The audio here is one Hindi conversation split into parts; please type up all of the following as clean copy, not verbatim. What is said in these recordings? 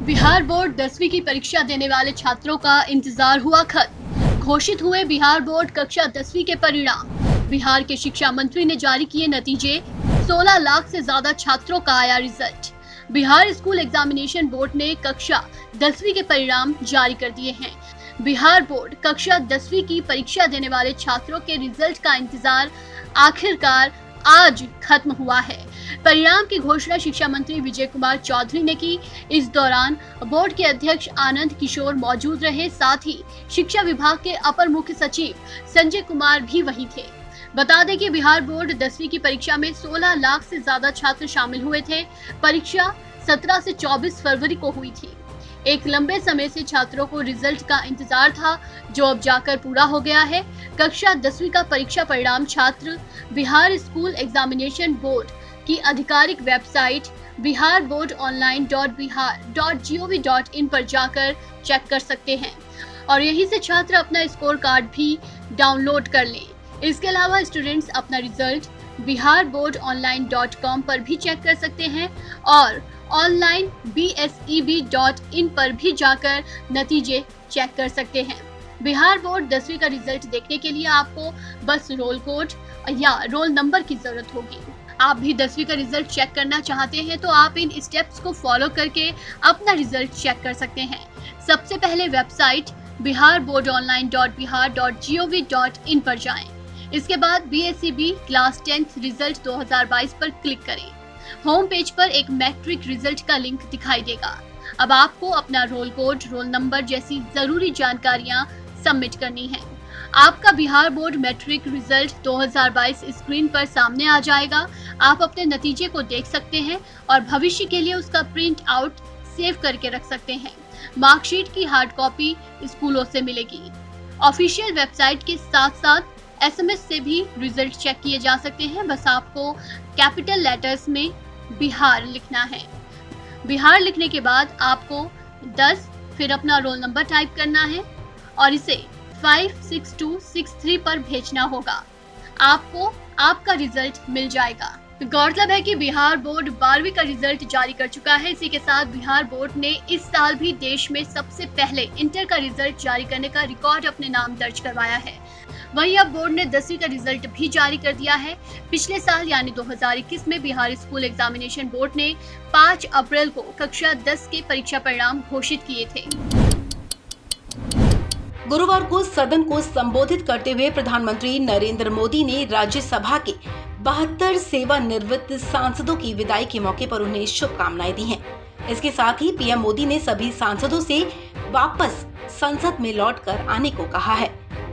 बिहार बोर्ड 10वीं की परीक्षा देने वाले छात्रों का इंतजार हुआ खत्म। घोषित हुए बिहार बोर्ड कक्षा 10वीं के परिणाम। बिहार के शिक्षा मंत्री ने जारी किए नतीजे। 16 लाख से ज्यादा छात्रों का आया result. Bihar school examination board ने कक्षा 10वीं के परिणाम जारी कर दिए हैं। बिहार बोर्ड कक्षा 10वीं की परीक्षा देने वाले छात्रों के रिजल्ट का इंतजार आखिरकार आज खत्म हुआ है। परिणाम की घोषणा शिक्षा मंत्री विजय कुमार चौधरी ने की। इस दौरान बोर्ड के अध्यक्ष आनंद किशोर मौजूद रहे, साथ ही शिक्षा विभाग के अपर मुख्य सचिव संजय कुमार भी वहीं थे। बता दें कि बिहार बोर्ड 10वीं की परीक्षा में 16 लाख से ज्यादा छात्र शामिल हुए थे। परीक्षा 17 से 24 फरवरी को हुई थी। एक लंबे समय से छात्रों को रिजल्ट का इंतजार था, जो अब जाकर पूरा हो गया है। कक्षा 10वीं का परीक्षा परिणाम छात्र बिहार स्कूल एग्जामिनेशन बोर्ड की आधिकारिक वेबसाइट biharboardonline.bihar.gov.in पर जाकर चेक कर सकते हैं और यहीं से छात्र अपना स्कोर कार्ड भी डाउनलोड कर लें। इसके अलावा स्टूडेंट्स अपना रिजल्ट biharboardonline.com पर भी चेक कर सकते हैं और ऑनलाइन bseb.in पर भी जाकर नतीजे चेक कर सकते हैं। बिहार बोर्ड 10वीं का रिजल्ट देखने के लिए आपको बस रोल कोड या रोल नंबर की जरूरत होगी। आप भी 10वीं का रिजल्ट चेक करना चाहते हैं तो आप इन स्टेप्स को फॉलो करके अपना रिजल्ट चेक कर सकते हैं। सबसे पहले वेबसाइट biharboardonline.bihar.gov.in पर जाएं। इसके बाद BSEB क्लास 10th रिजल्ट 2022 पर क्लिक करें। होम पेज पर एक मैट्रिक रिजल्ट का लिंक दिखाई देगा। अब आपको अपना रोल कोड, रोल नंबर जैसी जरूरी जानकारियां सबमिट करनी है। आपका Bihar board matric result 2022 screen पर सामने आ जाएगा। आप अपने नतीजे को देख सकते हैं और भविष्य के लिए उसका प्रिंट आउट सेव करके रख सकते हैं। मार्कशीट की हार्ड कॉपी स्कूलों से मिलेगी। ऑफिशियल वेबसाइट के साथ साथ SMS से भी रिजल्ट चेक किए जा सकते हैं। बस आपको कैपिटल लेटर्स में बिहार लिखना है। बिहार लिखने के बाद आपको 10 फिर अपना रोल नंबर टाइप करना है और इसे 56263 पर भेजना होगा। आपको आपका रिजल्ट मिल जाएगा। गौरतलब है कि बिहार बोर्ड 12वीं का रिजल्ट जारी कर चुका है। इसी के साथ बिहार बोर्ड ने इस साल भी देश में सबसे पहले इंटर का रिजल्ट जारी करने का रिकॉर्ड अपने नाम दर्ज करवाया है। वहीं अब बोर्ड ने 10वीं का रिजल्ट भी जारी कर दिया है। पिछले साल यानी 2021 में बिहार स्कूल एग्जामिनेशन बोर्ड ने 5 अप्रैल को कक्षा 10 के परीक्षा परिणाम घोषित किए थे। गुरुवार को सदन को संबोधित करते हुए प्रधानमंत्री नरेंद्र मोदी ने राज्यसभा के 72 सेवानिवृत्त सांसदों की विदाई के मौके पर उन्हें शुभकामनाएं दी हैं। इसके साथ ही पीएम मोदी ने सभी सांसदों से वापस संसद में लौटकर आने को कहा है।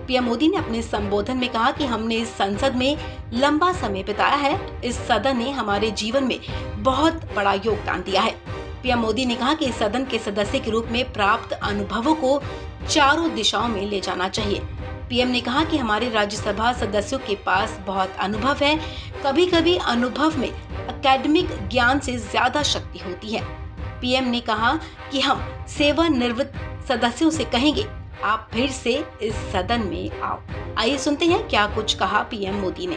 पीएम मोदी ने अपने संबोधन में कहा कि हमने इस संसद में लंबा समय बिताया है। इस सदन ने हमारे जीवन में बहुत बड़ा योगदान दिया है। पीएम मोदी ने कहा कि इस सदन के सदस्य के रूप में प्राप्त अनुभवों को चारों दिशाओं में ले जाना चाहिए। पीएम ने कहा कि हमारे राज्यसभा सदस्यों के पास बहुत अनुभव है। कभी कभी अनुभव में एकेडमिक ज्ञान से ज्यादा शक्ति होती है। पीएम ने कहा कि हम सेवानिवृत्त सदस्यों से कहेंगे, आप फिर से इस सदन में आओ। आइए सुनते हैं क्या कुछ कहा पीएम मोदी ने।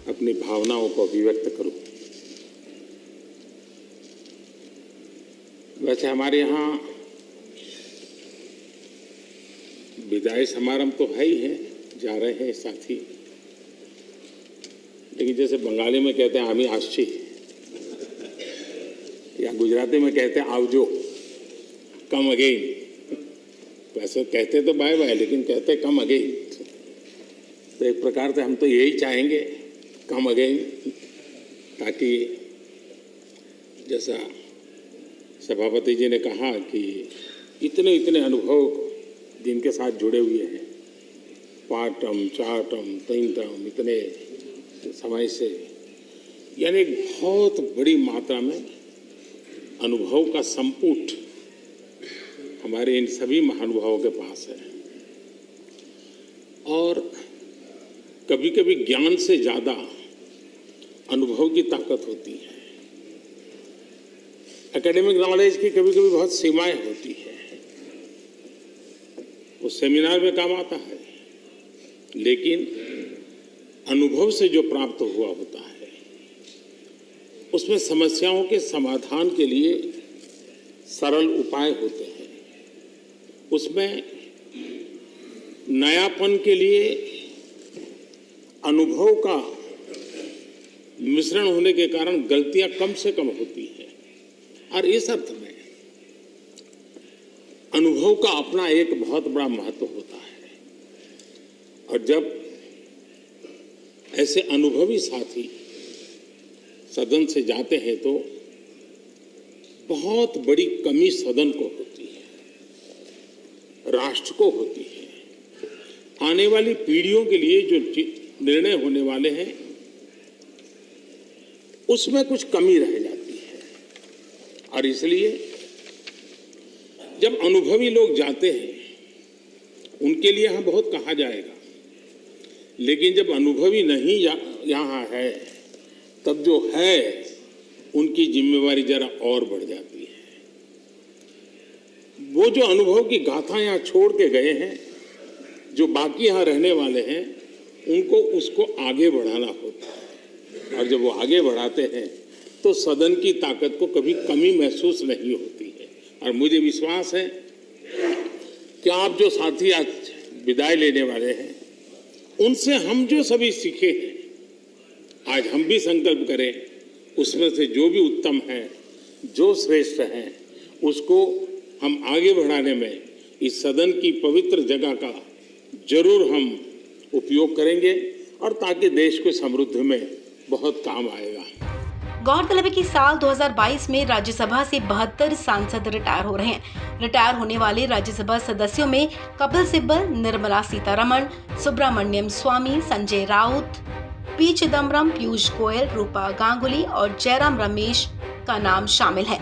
अपनी भावनाओं को अभिव्यक्त करूं। वैसे हमारे यहाँ विदाई समारंभ तो है ही है, जा रहे हैं साथी, लेकिन जैसे बंगाली में कहते हैं आमी आशी या गुजराती में कहते हैं आवजो, कम अगेन। वैसे कहते तो बाय बाय, लेकिन कहते कम अगेन। तो एक प्रकार से हम तो यही चाहेंगे, कम अगेन, ताकि जैसा सभापति जी ने कहा कि इतने इतने अनुभव जिनके साथ जुड़े हुए हैं, 5 टर्म 4 टर्म 3 टर्म इतने समय से, यानी बहुत बड़ी मात्रा में अनुभव का संपुट हमारे इन सभी महानुभावों के पास है। और कभी कभी ज्ञान से ज्यादा अनुभव की ताकत होती है। एकेडमिक नॉलेज की कभी कभी बहुत सीमाएं होती है, वो सेमिनार में काम आता है, लेकिन अनुभव से जो प्राप्त हुआ होता है उसमें समस्याओं के समाधान के लिए सरल उपाय होते हैं। उसमें नयापन के लिए अनुभव का मिश्रण होने के कारण गलतियां कम से कम होती हैं और इस अर्थ में अनुभव का अपना एक बहुत बड़ा महत्व होता है। और जब ऐसे अनुभवी साथी सदन से जाते हैं तो बहुत बड़ी कमी सदन को होती है, राष्ट्र को होती है। आने वाली पीढ़ियों के लिए जो निर्णय होने वाले हैं उसमें कुछ कमी रह जाती है। और इसलिए जब अनुभवी लोग जाते हैं उनके लिए यहाँ बहुत कहा जाएगा, लेकिन जब अनुभवी नहीं यहाँ है तब जो है उनकी जिम्मेवारी जरा और बढ़ जाती है। वो जो अनुभव की गाथा यहाँ छोड़ के गए हैं, जो बाकी यहाँ रहने वाले हैं, उनको उसको आगे बढ़ाना होता है। और जब वो आगे बढ़ाते हैं तो सदन की ताकत को कभी कमी महसूस नहीं होती है। और मुझे विश्वास है कि आप जो साथी आज विदाई लेने वाले हैं उनसे हम जो सभी सीखे हैं, आज हम भी संकल्प करें उसमें से जो भी उत्तम है, जो श्रेष्ठ है, उसको हम आगे बढ़ाने में इस सदन की पवित्र जगह का जरूर हम उपयोग करेंगे और ताकि देश को समृद्धि में बहुत काम आएगा। गौरतलब है कि साल 2022 में राज्यसभा से 72 सांसद रिटायर हो रहे हैं। रिटायर होने वाले राज्यसभा सदस्यों में कपिल सिब्बल, निर्मला सीतारमण, सुब्रमण्यम स्वामी, संजय राउत, पी चिदम्बरम, पीयूष गोयल, रूपा गांगुली और जयराम रमेश का नाम शामिल है।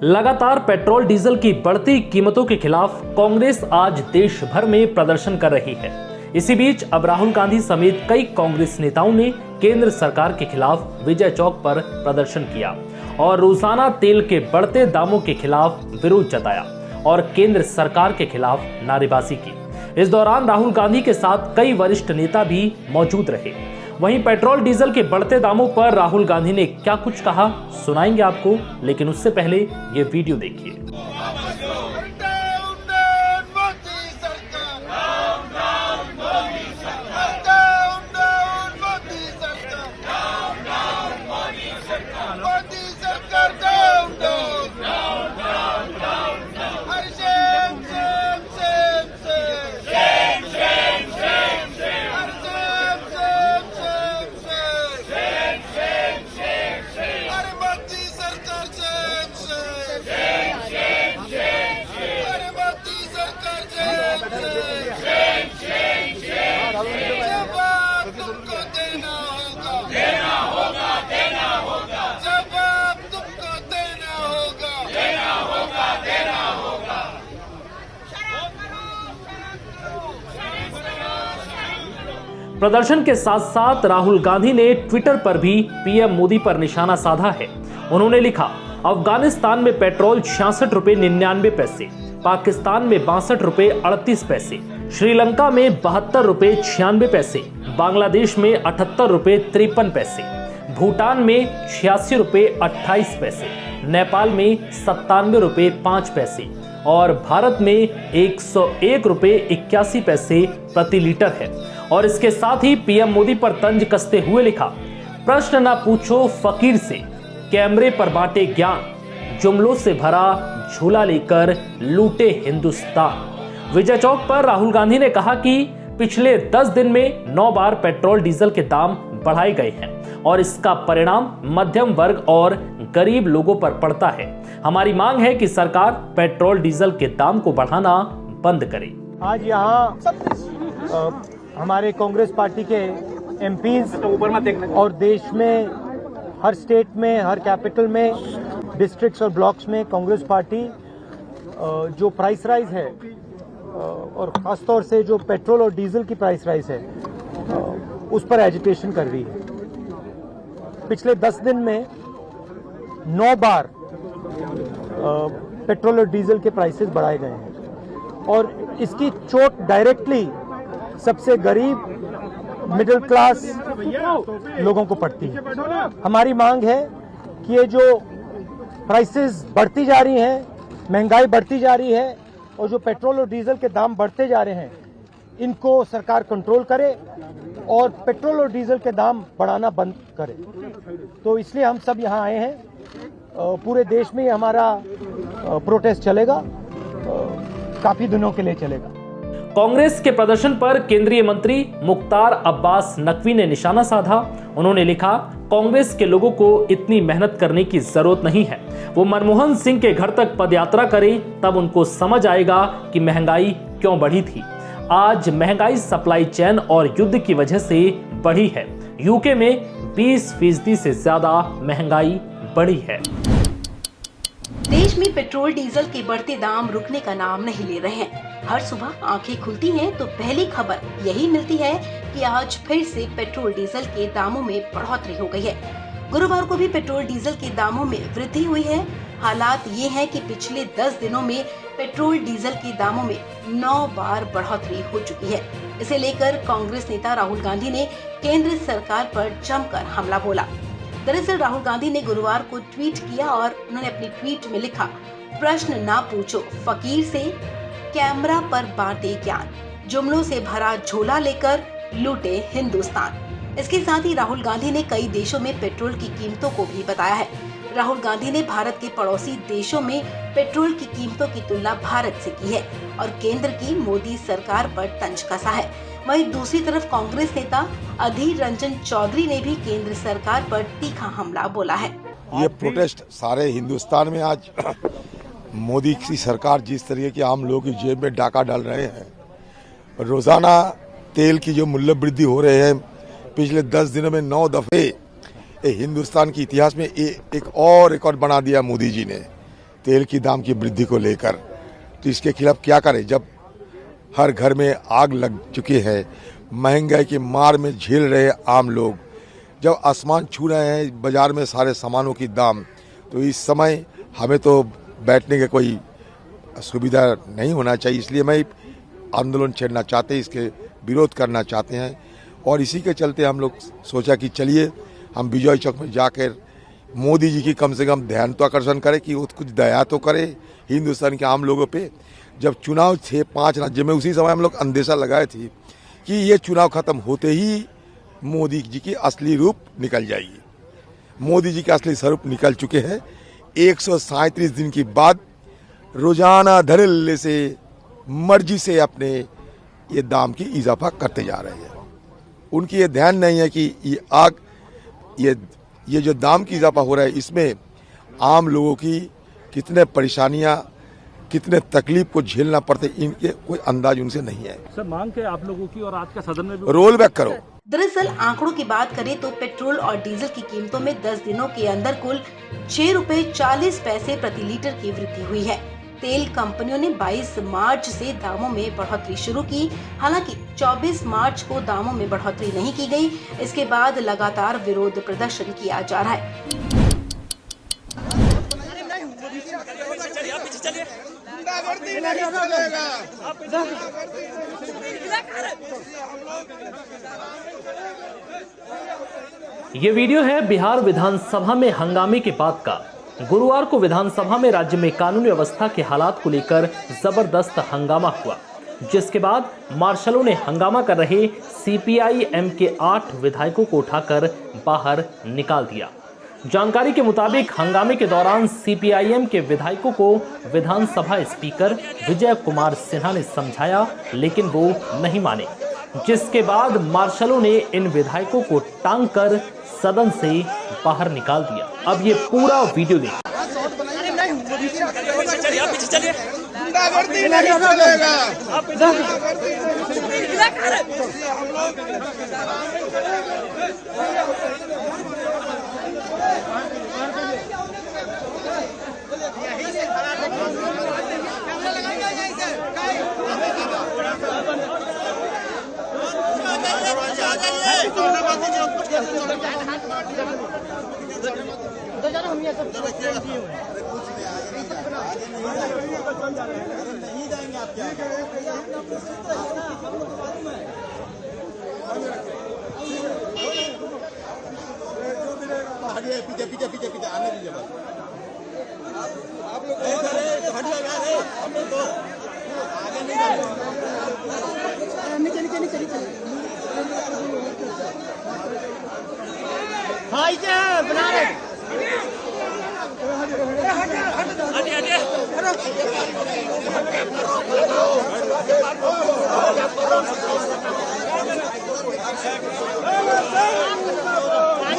लगातार पेट्रोल डीजल की बढ़ती कीमतों के खिलाफ कांग्रेस आज देश भर में प्रदर्शन कर रही है। इसी बीच अब राहुल गांधी समेत कई कांग्रेस नेताओं ने केंद्र सरकार के खिलाफ विजय चौक पर प्रदर्शन किया और रोजाना तेल के बढ़ते दामों के खिलाफ विरोध जताया और केंद्र सरकार के खिलाफ नारेबाजी की। इस दौरान राहुल गांधी के साथ कई वरिष्ठ नेता भी मौजूद रहे। वहीं पेट्रोल डीजल के बढ़ते दामों पर राहुल गांधी ने क्या कुछ कहा सुनाएंगे आपको, लेकिन उससे पहले ये वीडियो देखिए। प्रदर्शन के साथ साथ राहुल गांधी ने ट्विटर पर भी पीएम मोदी पर निशाना साधा है। उन्होंने लिखा, अफगानिस्तान में पेट्रोल 66 रुपए 99 पैसे, पाकिस्तान में 62 रुपए 38 पैसे, श्रीलंका में 72 रुपए 96 पैसे, बांग्लादेश में 78 रुपए 53 पैसे, भूटान में 86 रुपए 28 पैसे, नेपाल में 97 रुपए 5 पैसे और भारत में 101 रुपए 81 पैसे प्रति लीटर है। और इसके साथ ही पीएम मोदी पर तंज कसते हुए लिखा, प्रश्न ना पूछो फकीर से, कैमरे पर बांटे ज्ञान, जुमलों से भरा झूला लेकर लूटे हिंदुस्तान। विजय चौक पर राहुल गांधी ने कहा कि पिछले 10 दिन में 9 बार पेट्रोल डीजल के दाम बढ़ाए गए हैं और इसका परिणाम मध्यम वर्ग और गरीब लोगों पर पड़ता है। हमारी मांग है कि सरकार पेट्रोल डीजल के दाम को बढ़ाना बंद करे। आज यहाँ हमारे कांग्रेस पार्टी के एमपीज और देश में हर स्टेट में, हर कैपिटल में, डिस्ट्रिक्ट्स और ब्लॉक्स में कांग्रेस पार्टी जो प्राइस राइज है और खासतौर से जो पेट्रोल और डीजल की प्राइस राइज है उस पर एजिटेशन कर रही है। पिछले 10 दिन में 9 बार पेट्रोल और डीजल के प्राइसेस बढ़ाए गए हैं और इसकी चोट डायरेक्टली सबसे गरीब मिडिल क्लास लोगों को पड़ती है। हमारी मांग है कि ये जो प्राइसेस बढ़ती जा रही हैं, महंगाई बढ़ती जा रही है और जो पेट्रोल और डीजल के दाम बढ़ते जा रहे हैं, इनको सरकार कंट्रोल करे और पेट्रोल और डीजल के दाम बढ़ाना बंद करे। तो इसलिए हम सब यहाँ आए हैं। पूरे देश में ये हमारा प्रोटेस्ट चलेगा, काफी दिनों के लिए चलेगा। कांग्रेस के प्रदर्शन पर केंद्रीय मंत्री मुख्तार अब्बास नकवी ने निशाना साधा। उन्होंने लिखा, कांग्रेस के लोगों को इतनी मेहनत करने की जरूरत नहीं है। वो मनमोहन सिंह के घर तक पदयात्रा करें, तब उनको समझ आएगा कि महंगाई क्यों बढ़ी थी। आज महंगाई सप्लाई चेन और युद्ध की वजह से बढ़ी है। यूके में 20% से ज्यादा महंगाई बढ़ी है। देश में पेट्रोल डीजल के बढ़ते दाम रुकने का नाम नहीं ले रहे हैं। हर सुबह आंखें खुलती हैं तो पहली खबर यही मिलती है कि आज फिर से पेट्रोल डीजल के दामों में बढ़ोतरी हो गई है। गुरुवार को भी पेट्रोल डीजल के दामों में वृद्धि हुई है। हालात ये है कि पिछले 10 दिनों में पेट्रोल डीजल के दामों में 9 बार बढ़ोतरी हो चुकी है। इसे लेकर कांग्रेस नेता राहुल गांधी ने केंद्र सरकार पर जमकर हमला बोला। दरअसल राहुल गांधी ने गुरुवार को ट्वीट किया और उन्होंने अपनी ट्वीट में लिखा, प्रश्न ना पूछो फकीर से, कैमरा पर बांटे ज्ञान, जुमलों से भरा झोला लेकर लूटे हिंदुस्तान। इसके साथ ही राहुल गांधी ने कई देशों में पेट्रोल की कीमतों को भी बताया है। राहुल गांधी ने भारत के पड़ोसी देशों में पेट्रोल की कीमतों की तुलना भारत से की है और केंद्र की मोदी सरकार पर तंज कसा है। वहीं दूसरी तरफ कांग्रेस नेता अधीर रंजन चौधरी ने भी केंद्र सरकार पर तीखा हमला बोला है। ये प्रोटेस्ट सारे हिंदुस्तान में आज मोदी की सरकार जिस तरीके की आम लोगों की जेब में डाका डाल रहे हैं, रोजाना तेल की जो मूल्य वृद्धि हो रहे हैं, पिछले 10 दिनों में 9 दफे हिंदुस्तान के इतिहास में एक और रिकॉर्ड बना दिया मोदी जी ने तेल की दाम की वृद्धि को लेकर। तो इसके खिलाफ क्या करें जब हर घर में आग लग चुकी है, महंगाई की मार में झेल रहे आम लोग, जब आसमान छू रहे हैं बाजार में सारे सामानों की दाम, तो इस समय हमें तो बैठने का कोई सुविधा नहीं होना चाहिए। इसलिए मैं आंदोलन छेड़ना चाहते हैं, इसके विरोध करना चाहते हैं और इसी के चलते हम लोग सोचा कि चलिए हम विजय चौक में जाकर मोदी जी की कम से कम ध्यान तो आकर्षण करें कि वो कुछ दया तो करे हिंदुस्तान के आम लोगों पे। जब चुनाव थे 5 राज्य में, उसी समय हम लोग अंदेशा लगाए थे कि ये चुनाव खत्म होते ही मोदी जी की असली रूप निकल जाएगी। मोदी जी के असली स्वरूप निकल चुके हैं। 137 दिन के बाद रोजाना धड़ल्ले से मर्जी से अपने ये दाम की इजाफा करते जा रहे हैं। उनकी ये ध्यान नहीं है कि ये जो दाम की इजाफा हो रहा है, इसमें आम लोगों की कितने परेशानियां, कितने तकलीफ को झेलना पड़ते, इनके कोई अंदाज उनसे नहीं है। सर, मांग क्या आप लोगों की और आज का सदन में भी रोल बैक करो। दरअसल आंकड़ों की बात करें तो पेट्रोल और डीजल की कीमतों में 10 दिनों के अंदर कुल 6 रुपए 40 पैसे प्रति लीटर की वृद्धि हुई है। तेल कंपनियों ने 22 मार्च से दामों में बढ़ोतरी शुरू की। हालांकि 24 मार्च को दामों में बढ़ोतरी नहीं की गई। इसके बाद लगातार विरोध प्रदर्शन किया जा रहा है। ये वीडियो है बिहार विधानसभा में हंगामे के बाद का। गुरुवार को विधानसभा में राज्य में कानून व्यवस्था के हालात को लेकर जबरदस्त हंगामा हुआ, जिसके बाद मार्शलों ने हंगामा कर रहे सीपीआई-एम के 8 विधायकों को उठाकर बाहर निकाल दिया। जानकारी के मुताबिक हंगामे के दौरान सीपीआई-एम के विधायकों को विधानसभा स्पीकर विजय कुमार सिन्हा ने समझाया, लेकिन वो नहीं माने, जिसके बाद मार्शलों ने इन विधायकों को टांग कर सदन से बाहर निकाल दिया। अब ये पूरा वीडियो देखिए।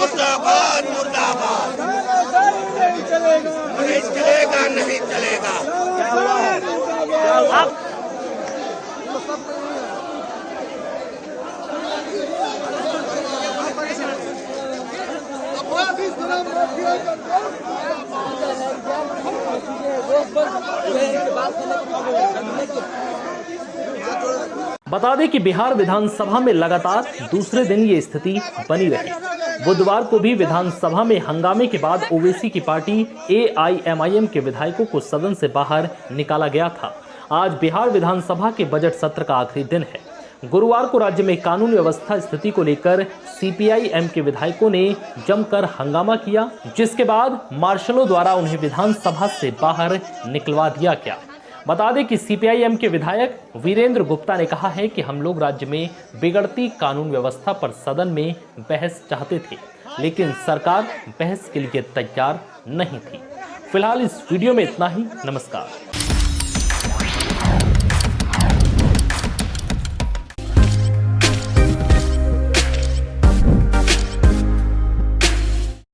मुर्दाबाद मुर्दाबाद नहीं चलेगा नहीं चलेगा। बता दें कि बिहार विधानसभा में लगातार दूसरे दिन ये स्थिति बनी रही। बुधवार को भी विधानसभा में हंगामे के बाद ओवैसी की पार्टी AIMIM के विधायकों को सदन से बाहर निकाला गया था। आज बिहार विधानसभा के बजट सत्र का आखिरी दिन है। गुरुवार को राज्य में कानून व्यवस्था स्थिति को लेकर CPI-M के विधायकों ने जमकर हंगामा किया, जिसके बाद मार्शलों द्वारा उन्हें विधानसभा से बाहर निकलवा दिया गया। बता दें कि CPI-M के विधायक वीरेंद्र गुप्ता ने कहा है कि हम लोग राज्य में बिगड़ती कानून व्यवस्था पर सदन में बहस चाहते थे, लेकिन सरकार बहस के लिए तैयार नहीं थी। फिलहाल इस वीडियो में इतना ही। नमस्कार।